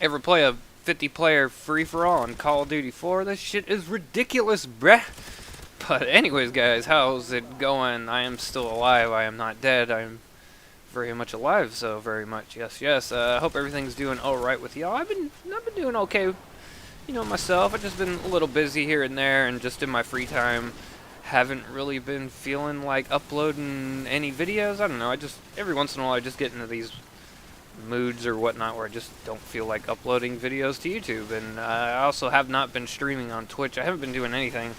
Ever play a 50-player free-for-all on Call of Duty 4? This shit is ridiculous, bruh. But anyways, guys, how's it going? I am still alive. I am not dead. I am very much alive, so very much. Yes, yes. I hope everything's doing all right with y'all. I've been doing okay, myself. I've just been a little busy here and there, and just in my free time, haven't really been feeling like uploading any videos. I don't know. I just every once in a while I just get into these moods or whatnot where I just don't feel like uploading videos to YouTube, and I also have not been streaming on Twitch. I haven't been doing anything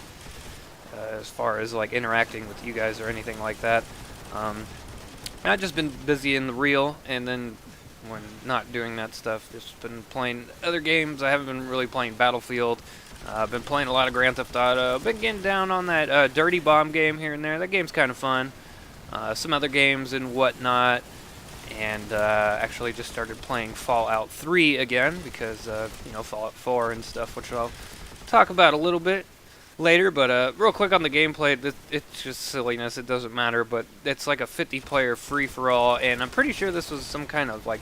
as far as like interacting with you guys or anything like that. I've just been busy in the real, and then when not doing that stuff, just been playing other games. I haven't been really playing Battlefield. I've been playing a lot of Grand Theft Auto. Been getting down on that Dirty Bomb game here and there. That game's kind of fun. Some other games and whatnot. And actually just started playing Fallout 3 again because, Fallout 4 and stuff, which I'll talk about a little bit later. But real quick on the gameplay, it's just silliness. It doesn't matter, but it's like a 50-player free-for-all, and I'm pretty sure this was some kind of like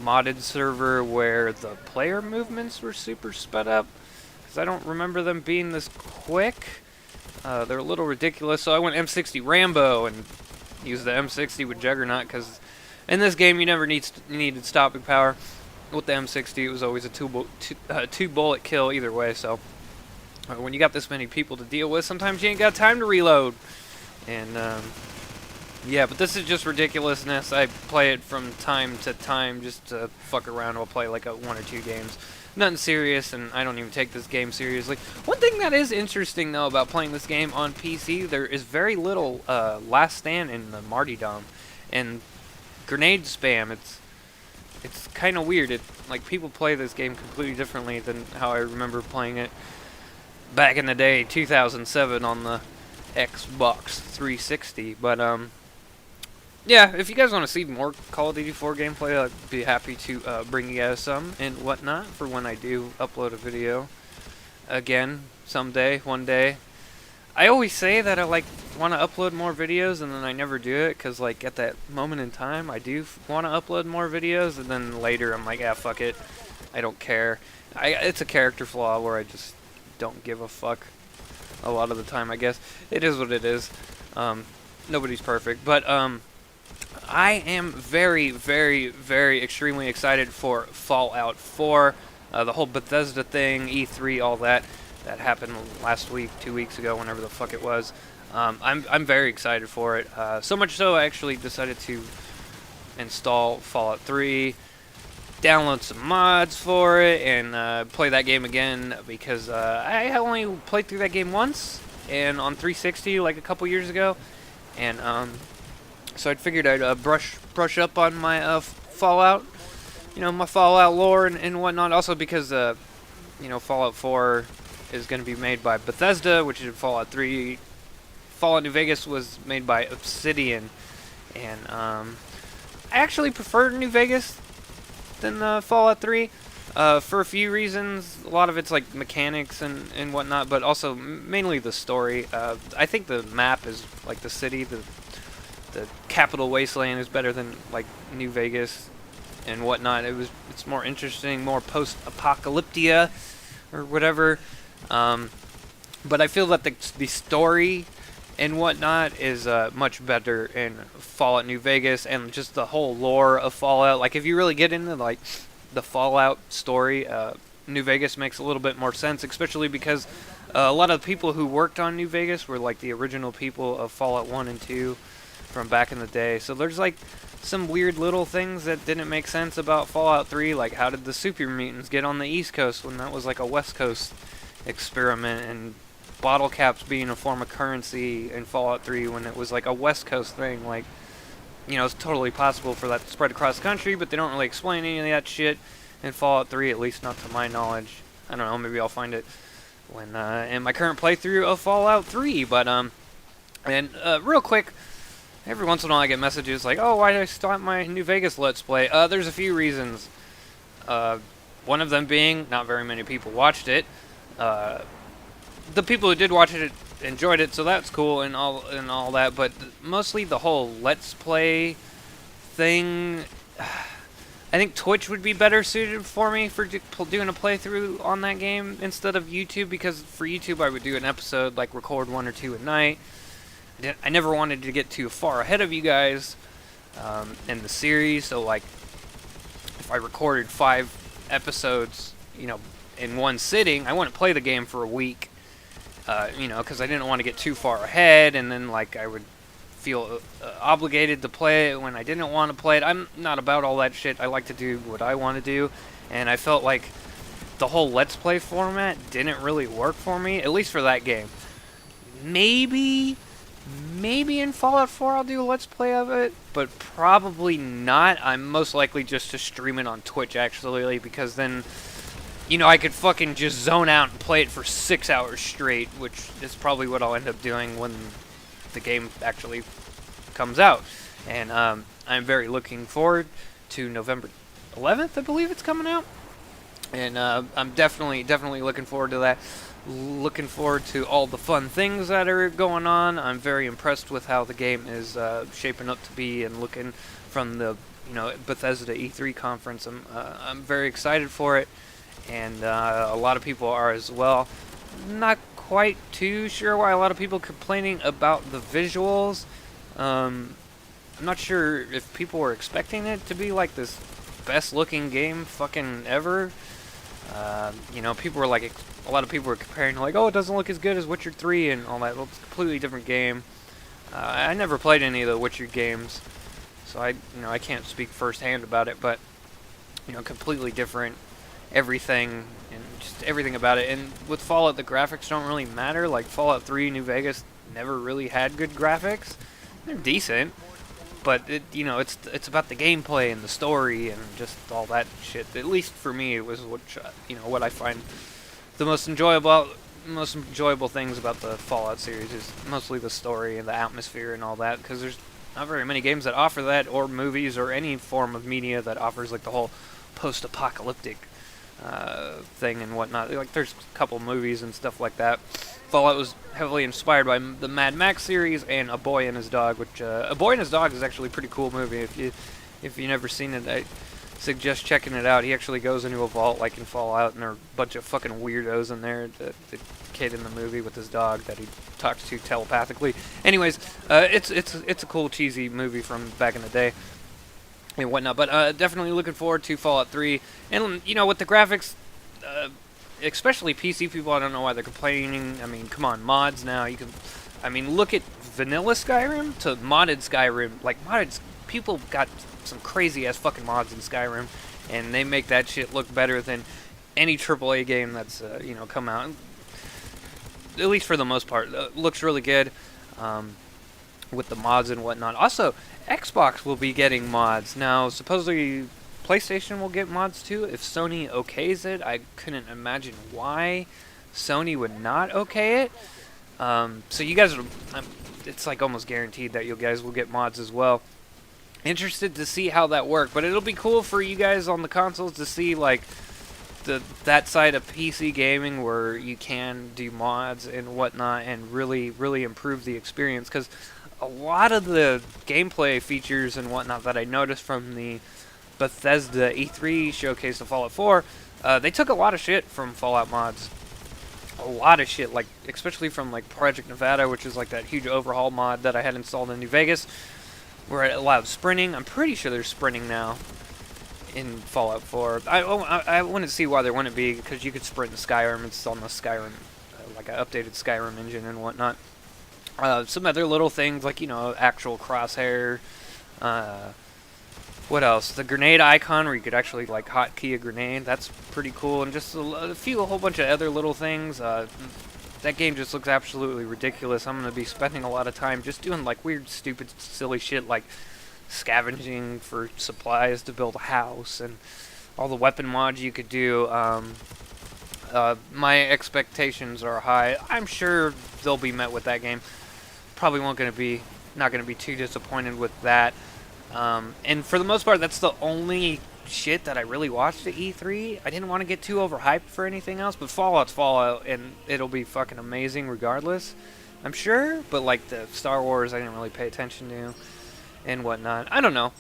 modded server where the player movements were super sped up, because I don't remember them being this quick. They're a little ridiculous, so I went M60 Rambo and used the M60 with Juggernaut, because in this game you never needed stopping power. With the M60 it was always a two bullet kill either way, so when you got this many people to deal with, sometimes you ain't got time to reload. And yeah, but this is just ridiculousness. I play it from time to time just to fuck around. I'll play like one or two games. Nothing serious, and I don't even take this game seriously. One thing that is interesting, though, about playing this game on PC, there is very little last stand in the martyrdom. And grenade spam, it's kind of weird. Like, people play this game completely differently than how I remember playing it back in the day, 2007, on the Xbox 360. But yeah, if you guys want to see more Call of Duty 4 gameplay, I'd be happy to bring you guys some and whatnot for when I do upload a video again someday, one day. I always say that I want to upload more videos, and then I never do it, because like at that moment in time I do want to upload more videos, and then later I'm like, ah, fuck it, I don't care. It's a character flaw where I just don't give a fuck a lot of the time, I guess. It is what it is. Nobody's perfect, but I am very, very, very extremely excited for Fallout 4. The whole Bethesda thing, E3, all that happened last week, 2 weeks ago, whenever the fuck it was. I'm very excited for it. So much so I actually decided to install Fallout 3, download some mods for it, and play that game again, because I only played through that game once, and on 360 like a couple years ago, and so I figured I'd brush up on my Fallout, my Fallout lore and whatnot. Also because Fallout 4 is going to be made by Bethesda, which is Fallout 3. Fallout New Vegas was made by Obsidian, and I actually prefer New Vegas than Fallout 3 for a few reasons. A lot of it's like mechanics and whatnot, but also mainly the story. I think the map is like the city, the Capital Wasteland is better than like New Vegas and whatnot. It's more interesting, more post-apocalyptia or whatever. But I feel that the story and whatnot is much better in Fallout New Vegas, and just the whole lore of Fallout. Like, if you really get into like the Fallout story, New Vegas makes a little bit more sense, especially because a lot of the people who worked on New Vegas were like the original people of Fallout 1 and 2 from back in the day. So there's like some weird little things that didn't make sense about Fallout 3, like how did the super mutants get on the East Coast when that was like a West Coast experiment, and bottle caps being a form of currency in Fallout 3 when it was like a West Coast thing. Like, it's totally possible for that to spread across the country, but they don't really explain any of that shit in Fallout 3, at least not to my knowledge. I don't know, maybe I'll find it when in my current playthrough of Fallout 3. But real quick, every once in a while I get messages like, oh, why did I stop my New Vegas Let's Play? There's a few reasons. One of them being, not very many people watched it. The people who did watch it enjoyed it, so that's cool and all that, but mostly the whole Let's Play thing, I think Twitch would be better suited for me for doing a playthrough on that game instead of YouTube, because for YouTube I would do an episode, like record 1 or 2 a night. I never wanted to get too far ahead of you guys in the series, so like if I recorded 5 episodes, you know, in one sitting, I wouldn't play the game for a week, you know, because I didn't want to get too far ahead, and then like I would feel obligated to play it when I didn't want to play it. I'm not about all that shit. I like to do what I want to do, and I felt like the whole Let's Play format didn't really work for me, at least for that game. Maybe in Fallout 4 I'll do a Let's Play of it, but probably not. I'm most likely just to stream it on Twitch, actually, because then, you know, I could fucking just zone out and play it for 6 hours straight, which is probably what I'll end up doing when the game actually comes out. And I'm very looking forward to November 11th, I believe it's coming out. And I'm definitely looking forward to that. Looking forward to all the fun things that are going on. I'm very impressed with how the game is shaping up to be, and looking from the, you know, Bethesda E3 conference. I'm very excited for it, and a lot of people are as well. Not quite too sure why a lot of people complaining about the visuals. I'm not sure if people were expecting it to be like this best looking game fucking ever. You know, people were like, a lot of people were comparing, like, oh, it doesn't look as good as Witcher 3 and all that. Well, it's a completely different game. I never played any of the Witcher games, so I can't speak firsthand about it, but, you know, completely different everything, and just everything about it. And with Fallout, the graphics don't really matter. Like, Fallout 3 New Vegas never really had good graphics. They're decent, but you know, it's about the gameplay and the story and just all that shit. At least for me, it was what I find the most enjoyable things about the Fallout series is mostly the story and the atmosphere and all that, because there's not very many games that offer that, or movies, or any form of media that offers like the whole post-apocalyptic thing and whatnot. Like, there's a couple movies and stuff like that. Fallout was heavily inspired by the Mad Max series and A Boy and His Dog, which A Boy and His Dog is actually a pretty cool movie. If you never seen it, I suggest checking it out. He actually goes into a vault like in Fallout, and there are a bunch of fucking weirdos in there. The kid in the movie with his dog that he talks to telepathically. Anyways, it's a cool cheesy movie from back in the day and whatnot. But definitely looking forward to Fallout 3. And you know, with the graphics, especially PC people, I don't know why they're complaining. I mean, come on, mods now. Look at vanilla Skyrim to modded Skyrim. Like, people got some crazy ass fucking mods in Skyrim, and they make that shit look better than any AAA game that's come out. At least for the most part, looks really good with the mods and whatnot. Also, Xbox will be getting mods now. Supposedly, PlayStation will get mods too if Sony okays it. I couldn't imagine why Sony would not okay it. So you guys, it's like almost guaranteed that you guys will get mods as well. Interested to see how that works, but it'll be cool for you guys on the consoles to see like that side of PC gaming where you can do mods and whatnot and really improve the experience, because a lot of the gameplay features and whatnot that I noticed from the Bethesda E3 showcase of Fallout 4, they took a lot of shit from Fallout mods. A lot of shit, like especially from like Project Nevada, which is like that huge overhaul mod that I had installed in New Vegas, where it allowed sprinting. I'm pretty sure there's sprinting now in Fallout 4. I wouldn't see why there wouldn't be, because you could sprint in Skyrim. It's on the Skyrim, like an updated Skyrim engine and whatnot. Some other little things like, actual crosshair. What else? The grenade icon, where you could actually like hotkey a grenade. That's pretty cool. And just a whole bunch of other little things. That game just looks absolutely ridiculous. I'm going to be spending a lot of time just doing like weird, stupid, silly shit like scavenging for supplies to build a house, and all the weapon mods you could do. My expectations are high. I'm sure they'll be met with that game. Probably not going to be too disappointed with that. And for the most part, that's the only shit that I really watched at E3. I didn't want to get too overhyped for anything else, but Fallout's Fallout, and it'll be fucking amazing regardless, I'm sure. But like the Star Wars, I didn't really pay attention to and whatnot. I don't know.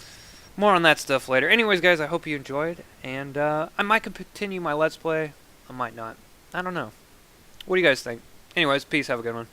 more on that stuff later. Anyways, guys, I hope you enjoyed, and I might continue my Let's Play. I might not. I don't know. What do you guys think? Anyways, peace. Have a good one.